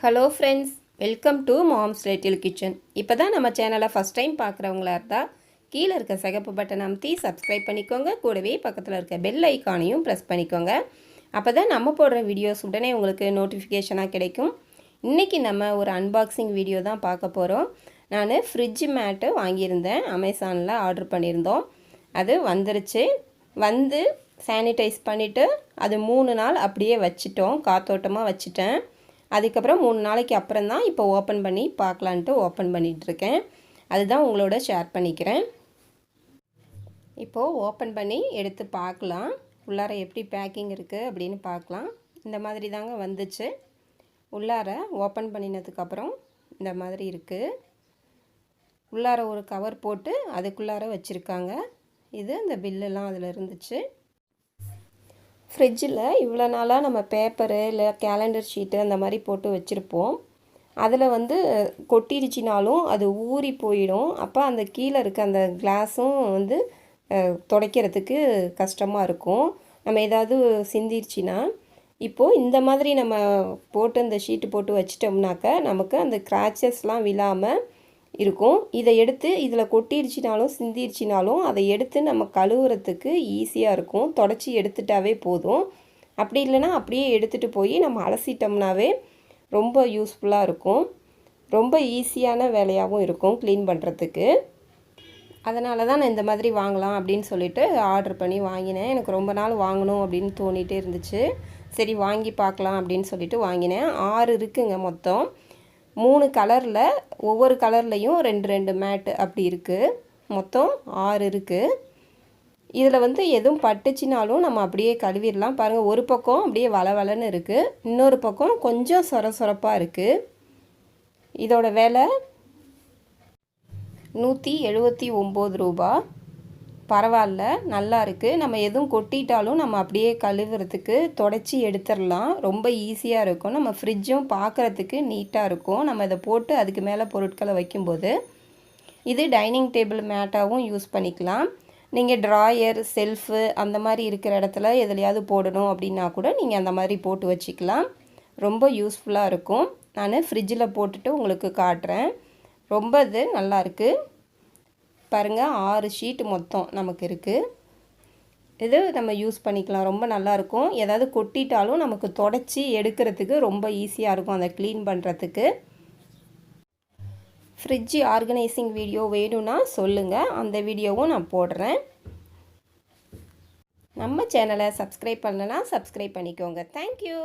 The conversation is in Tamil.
Hello friends, welcome to moms little kitchen. இப்போ தான் நம்ம சேனலை ஃபஸ்ட் டைம் பார்க்குறவங்களா இருந்தால் கீழே இருக்க சிகப்பு பட்டன் அமைத்தி சப்ஸ்கிரைப் பண்ணிக்கோங்க. கூடவே பக்கத்தில் இருக்க பெல் ஐக்கானையும் ப்ரெஸ் பண்ணிக்கோங்க. அப்போ தான் நம்ம போடுற வீடியோஸ் உடனே உங்களுக்கு நோட்டிஃபிகேஷனாக கிடைக்கும். இன்றைக்கி நம்ம ஒரு அன்பாக்சிங் வீடியோ தான் பார்க்க போகிறோம். நான் ஃப்ரிட்ஜ் மேட்டு வாங்கியிருந்தேன், அமேசானில் ஆர்டர் பண்ணியிருந்தோம். அது வந்துருச்சு. வந்து சானிடைஸ் பண்ணிவிட்டு அது 3 நாள் அப்படியே வச்சிட்டோம், காத்தோட்டமாக வச்சுட்டேன். அதுக்கப்புறம் 3 நாளைக்கு அப்புறம் தான் இப்போ ஓப்பன் பண்ணி பார்க்கலான்ட்டு ஓப்பன் பண்ணிகிட்ருக்கேன். அதுதான் உங்களோட ஷேர் பண்ணிக்கிறேன். இப்போது ஓப்பன் பண்ணி எடுத்து பார்க்கலாம், உள்ளார எப்படி பேக்கிங் இருக்குது அப்படின்னு பார்க்கலாம். இந்த மாதிரி தாங்க வந்துச்சு. உள்ளார ஓப்பன் பண்ணினதுக்கப்புறம் இந்த மாதிரி இருக்குது. உள்ளார ஒரு கவர் போட்டு அதுக்குள்ளார வச்சுருக்காங்க. இது இந்த பில்லெல்லாம் அதில் இருந்துச்சு. ஃப்ரிட்ஜில் இவ்வளோ நாளாக நம்ம பேப்பரு இல்லை கேலண்டர் ஷீட்டு அந்த மாதிரி போட்டு வச்சுருப்போம். அதில் வந்து கொட்டிடுச்சினாலும் அது ஊறி போயிடும். அப்போ அந்த கீழே இருக்க அந்த கிளாஸும் வந்து துடைக்கிறதுக்கு கஷ்டமாக இருக்கும். நம்ம ஏதாவது சிந்திருச்சின்னா, இப்போது இந்த மாதிரி நம்ம போட்டு இந்த ஷீட்டு போட்டு வச்சிட்டோம்னாக்க நமக்கு அந்த கிராச்சஸ்லாம் விழாமல் இருக்கும். இதை எடுத்து இதில் கொட்டிடுச்சினாலும் சிந்திருச்சினாலும் அதை எடுத்து நம்ம கழுவுறதுக்கு ஈஸியாக இருக்கும். தொடச்சி எடுத்துட்டாவே போதும். அப்படி இல்லைன்னா அப்படியே எடுத்துகிட்டு போய் நம்ம அலசிட்டோம்னாவே ரொம்ப யூஸ்ஃபுல்லாக இருக்கும். ரொம்ப ஈஸியான வேலையாகவும் இருக்கும் க்ளீன் பண்ணுறதுக்கு. அதனால தான் நான் இந்த மாதிரி வாங்கலாம் அப்படின்னு சொல்லிட்டு ஆர்டர் பண்ணி வாங்கினேன். எனக்கு ரொம்ப நாள் வாங்கணும் அப்படின்னு தோணிகிட்டே இருந்துச்சு. சரி வாங்கி பார்க்கலாம் அப்படின்னு சொல்லிட்டு வாங்கினேன். 6 இருக்குங்க மொத்தம். 3 கலரில், ஒவ்வொரு கலர்லேயும் 2 மேட்டு அப்படி இருக்குது. மொத்தம் 6 இருக்குது. இதில் வந்து எதுவும் பட்டுச்சினாலும் நம்ம அப்படியே கழுவிடலாம். பாருங்கள், ஒரு பக்கம் அப்படியே வளவளன்னு இருக்குது, இன்னொரு பக்கம் கொஞ்சம் சொரப்பாக இருக்குது. இதோட விலை 179 ரூபா. பரவாயில்ல, நல்லா இருக்குது. நம்ம எதுவும் கொட்டிட்டாலும் நம்ம அப்படியே கழுவுறதுக்கு தொடச்சி எடுத்துடலாம். ரொம்ப ஈஸியாக இருக்கும். நம்ம ஃப்ரிட்ஜும் பார்க்குறதுக்கு நீட்டாக இருக்கும். நம்ம இதை போட்டு அதுக்கு மேலே பொருட்களை வைக்கும்போது இது டைனிங் டேபிள் மேட்டாகவும் யூஸ் பண்ணிக்கலாம். நீங்கள் ட்ராயர், செல்ஃபு அந்த மாதிரி இருக்கிற இடத்துல எதுலையாவது போடணும் அப்படின்னா கூட நீங்கள் அந்த மாதிரி போட்டு வச்சுக்கலாம். ரொம்ப யூஸ்ஃபுல்லாக இருக்கும். நான் ஃப்ரிட்ஜில் போட்டுட்டு உங்களுக்கு காட்டுறேன். ரொம்ப இது நல்லாயிருக்கு. பாருங்கள், 6 ஷீட்டு மொத்தம் நமக்கு இருக்குது. இது நம்ம யூஸ் பண்ணிக்கலாம். ரொம்ப நல்லாயிருக்கும். ஏதாவது கொட்டிட்டாலும் நமக்கு தொடச்சி எடுக்கிறதுக்கு ரொம்ப ஈஸியாக இருக்கும், அதை க்ளீன் பண்ணுறதுக்கு. ஃப்ரிட்ஜ் ஆர்கனைசிங் வீடியோ வேணும்னா சொல்லுங்கள், அந்த வீடியோவும் நான் போடுறேன். நம்ம சேனலை சப்ஸ்கிரைப் பண்ணலன்னா சப்ஸ்கிரைப் பண்ணிக்கோங்க. தேங்க்யூ.